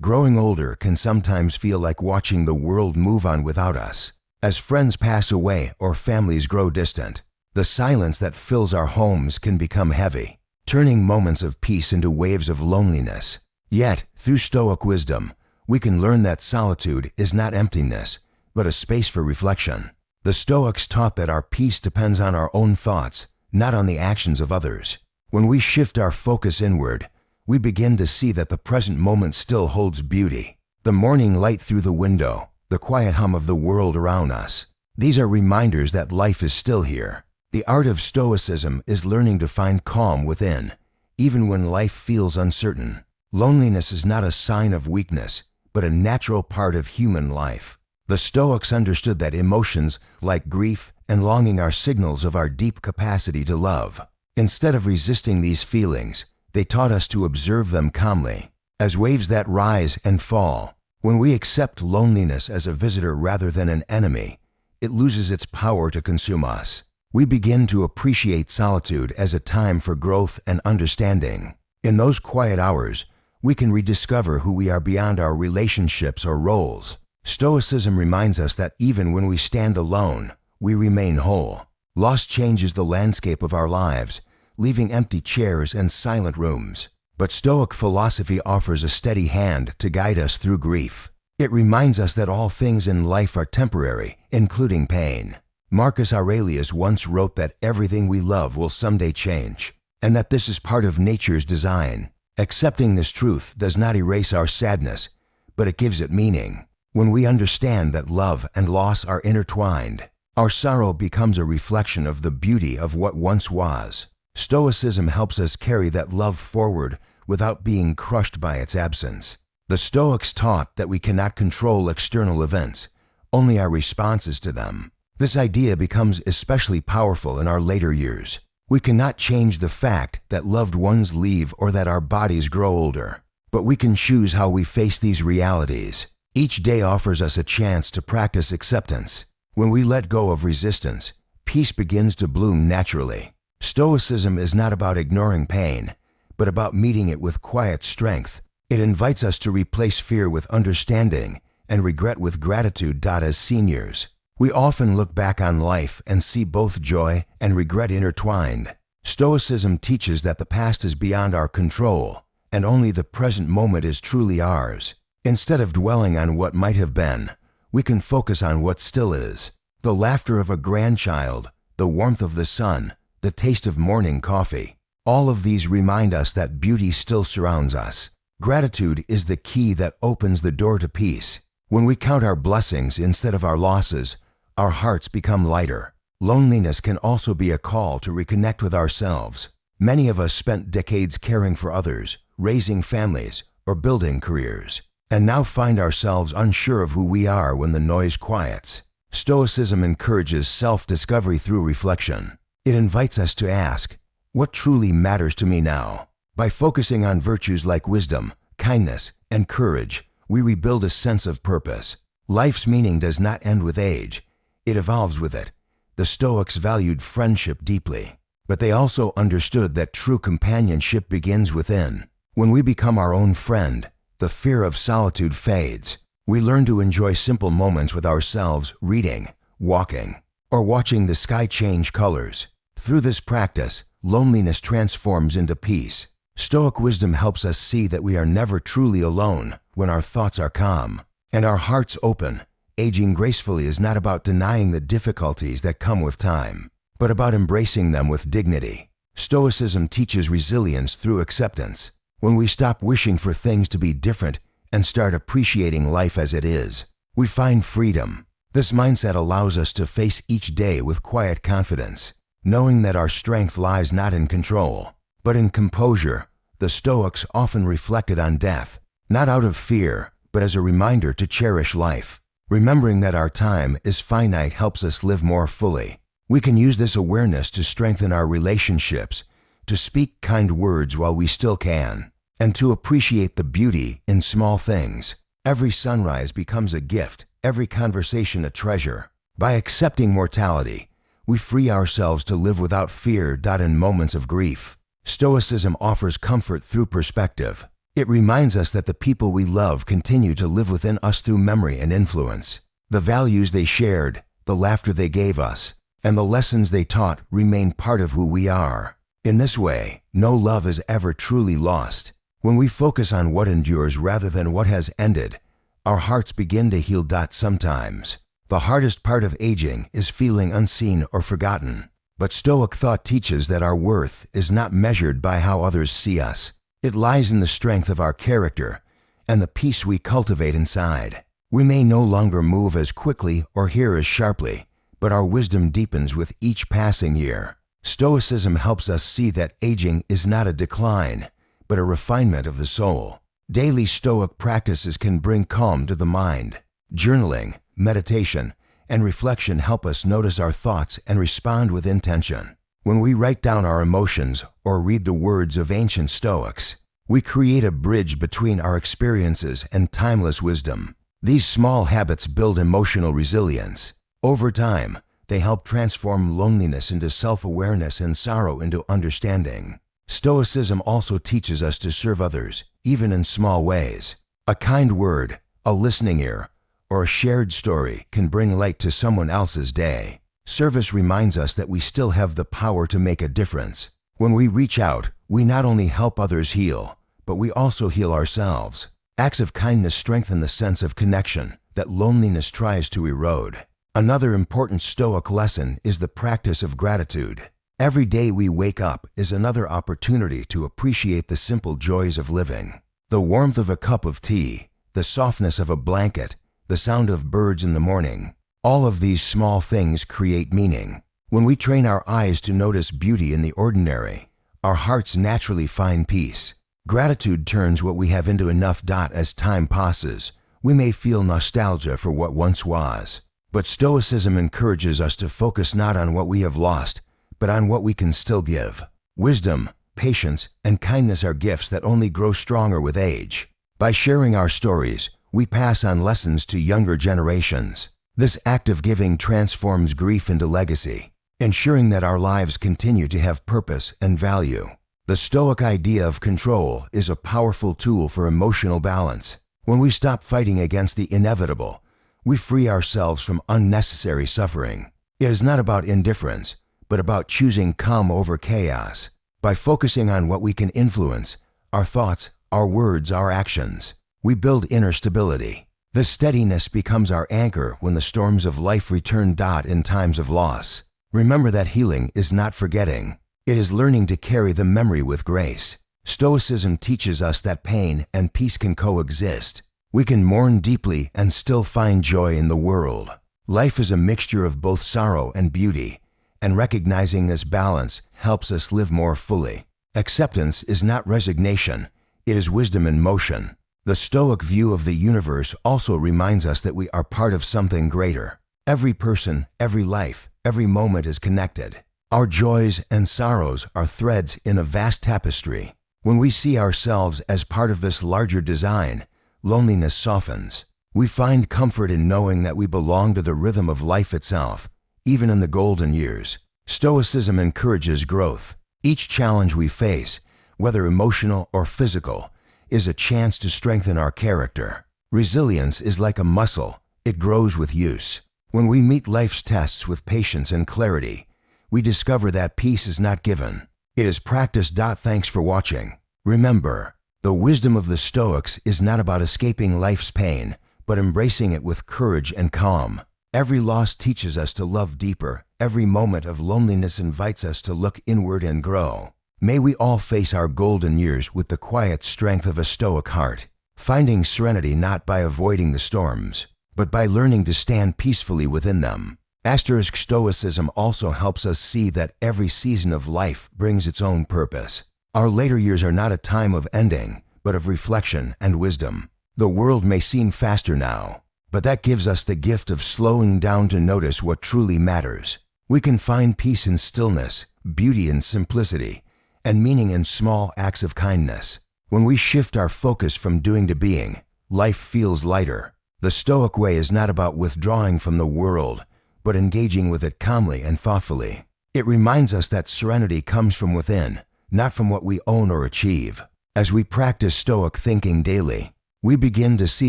Growing older can sometimes feel like watching the world move on without us. As friends pass away or families grow distant, the silence that fills our homes can become heavy, turning moments of peace into waves of loneliness. Yet, through Stoic wisdom, we can learn that solitude is not emptiness, but a space for reflection. The Stoics taught that our peace depends on our own thoughts, not on the actions of others. When we shift our focus inward, we begin to see that the present moment still holds beauty. The morning light through the window, the quiet hum of the world around us. These are reminders that life is still here. The art of Stoicism is learning to find calm within, even when life feels uncertain. Loneliness is not a sign of weakness, but a natural part of human life. The Stoics understood that emotions like grief and longing are signals of our deep capacity to love. Instead of resisting these feelings, they taught us to observe them calmly, as waves that rise and fall. When we accept loneliness as a visitor rather than an enemy, it loses its power to consume us. We begin to appreciate solitude as a time for growth and understanding. In those quiet hours, we can rediscover who we are beyond our relationships or roles. Stoicism reminds us that even when we stand alone, we remain whole. Loss changes the landscape of our lives, leaving empty chairs and silent rooms. But Stoic philosophy offers a steady hand to guide us through grief. It reminds us that all things in life are temporary, including pain. Marcus Aurelius once wrote that everything we love will someday change, and that this is part of nature's design. Accepting this truth does not erase our sadness, but it gives it meaning. When we understand that love and loss are intertwined, our sorrow becomes a reflection of the beauty of what once was. Stoicism helps us carry that love forward without being crushed by its absence. The Stoics taught that we cannot control external events, only our responses to them. This idea becomes especially powerful in our later years. We cannot change the fact that loved ones leave or that our bodies grow older, but we can choose how we face these realities. Each day offers us a chance to practice acceptance. When we let go of resistance, peace begins to bloom naturally. Stoicism is not about ignoring pain, but about meeting it with quiet strength. It invites us to replace fear with understanding and regret with gratitude. As seniors, we often look back on life and see both joy and regret intertwined. Stoicism teaches that the past is beyond our control, and only the present moment is truly ours. Instead of dwelling on what might have been, we can focus on what still is. The laughter of a grandchild, the warmth of the sun, the taste of morning coffee. All of these remind us that beauty still surrounds us. Gratitude is the key that opens the door to peace. When we count our blessings instead of our losses, our hearts become lighter. Loneliness can also be a call to reconnect with ourselves. Many of us spent decades caring for others, raising families, or building careers, and now find ourselves unsure of who we are when the noise quiets. Stoicism encourages self-discovery through reflection. It invites us to ask, what truly matters to me now? By focusing on virtues like wisdom, kindness, and courage, we rebuild a sense of purpose. Life's meaning does not end with age. It evolves with it. The Stoics valued friendship deeply, but they also understood that true companionship begins within. When we become our own friend, the fear of solitude fades. We learn to enjoy simple moments with ourselves, reading, walking, or watching the sky change colors. Through this practice, loneliness transforms into peace. Stoic wisdom helps us see that we are never truly alone when our thoughts are calm and our hearts open. Aging gracefully is not about denying the difficulties that come with time, but about embracing them with dignity. Stoicism teaches resilience through acceptance. When we stop wishing for things to be different and start appreciating life as it is, we find freedom. This mindset allows us to face each day with quiet confidence, knowing that our strength lies not in control, but in composure. The Stoics often reflected on death, not out of fear, but as a reminder to cherish life. Remembering that our time is finite helps us live more fully. We can use this awareness to strengthen our relationships, to speak kind words while we still can, and to appreciate the beauty in small things. Every sunrise becomes a gift, every conversation a treasure. By accepting mortality, we free ourselves to live without fear. In moments of grief, Stoicism offers comfort through perspective. It reminds us that the people we love continue to live within us through memory and influence. The values they shared, the laughter they gave us, and the lessons they taught remain part of who we are. In this way, no love is ever truly lost. When we focus on what endures rather than what has ended, our hearts begin to heal. Sometimes, the hardest part of aging is feeling unseen or forgotten. But Stoic thought teaches that our worth is not measured by how others see us. It lies in the strength of our character and the peace we cultivate inside. We may no longer move as quickly or hear as sharply, but our wisdom deepens with each passing year. Stoicism helps us see that aging is not a decline, but a refinement of the soul. Daily Stoic practices can bring calm to the mind. Journaling, meditation, and reflection help us notice our thoughts and respond with intention. When we write down our emotions or read the words of ancient Stoics, we create a bridge between our experiences and timeless wisdom. These small habits build emotional resilience. Over time, they help transform loneliness into self-awareness and sorrow into understanding. Stoicism also teaches us to serve others, even in small ways. A kind word, a listening ear, or a shared story can bring light to someone else's day. Service reminds us that we still have the power to make a difference. When we reach out, we not only help others heal, but we also heal ourselves. Acts of kindness strengthen the sense of connection that loneliness tries to erode. Another important Stoic lesson is the practice of gratitude. Every day we wake up is another opportunity to appreciate the simple joys of living. The warmth of a cup of tea, the softness of a blanket, the sound of birds in the morning. All of these small things create meaning. When we train our eyes to notice beauty in the ordinary, our hearts naturally find peace. Gratitude turns what we have into enough. As time passes, we may feel nostalgia for what once was. But Stoicism encourages us to focus not on what we have lost, but on what we can still give. Wisdom, patience, and kindness are gifts that only grow stronger with age. By sharing our stories, we pass on lessons to younger generations. This act of giving transforms grief into legacy, ensuring that our lives continue to have purpose and value. The Stoic idea of control is a powerful tool for emotional balance. When we stop fighting against the inevitable, we free ourselves from unnecessary suffering. It is not about indifference, but about choosing calm over chaos. By focusing on what we can influence, our thoughts, our words, our actions, we build inner stability. This steadiness becomes our anchor when the storms of life return. In times of loss, remember that healing is not forgetting. It is learning to carry the memory with grace. Stoicism teaches us that pain and peace can coexist. We can mourn deeply and still find joy in the world. Life is a mixture of both sorrow and beauty, and recognizing this balance helps us live more fully. Acceptance is not resignation, it is wisdom in motion. The Stoic view of the universe also reminds us that we are part of something greater. Every person, every life, every moment is connected. Our joys and sorrows are threads in a vast tapestry. When we see ourselves as part of this larger design, loneliness softens. We find comfort in knowing that we belong to the rhythm of life itself, even in the golden years. Stoicism encourages growth. Each challenge we face, whether emotional or physical, is a chance to strengthen our character. Resilience is like a muscle. It grows with use. When we meet life's tests with patience and clarity, we discover that peace is not given. It is practiced. Thanks for watching. Remember, the wisdom of the Stoics is not about escaping life's pain, but embracing it with courage and calm. Every loss teaches us to love deeper. Every moment of loneliness invites us to look inward and grow. May we all face our golden years with the quiet strength of a Stoic heart, finding serenity not by avoiding the storms, but by learning to stand peacefully within them. Stoicism also helps us see that every season of life brings its own purpose. Our later years are not a time of ending, but of reflection and wisdom. The world may seem faster now, but that gives us the gift of slowing down to notice what truly matters. We can find peace in stillness, beauty in simplicity, and meaning in small acts of kindness. When we shift our focus from doing to being, life feels lighter. The Stoic way is not about withdrawing from the world, but engaging with it calmly and thoughtfully. It reminds us that serenity comes from within, not from what we own or achieve. As we practice Stoic thinking daily, we begin to see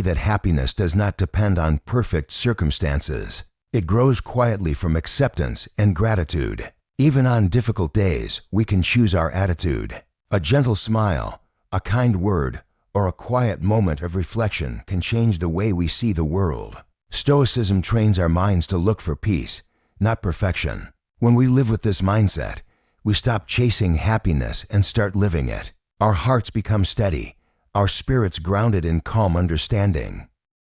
that happiness does not depend on perfect circumstances. It grows quietly from acceptance and gratitude. Even on difficult days, we can choose our attitude. A gentle smile, a kind word, or a quiet moment of reflection can change the way we see the world. Stoicism trains our minds to look for peace, not perfection. When we live with this mindset, we stop chasing happiness and start living it. Our hearts become steady, our spirits grounded in calm understanding.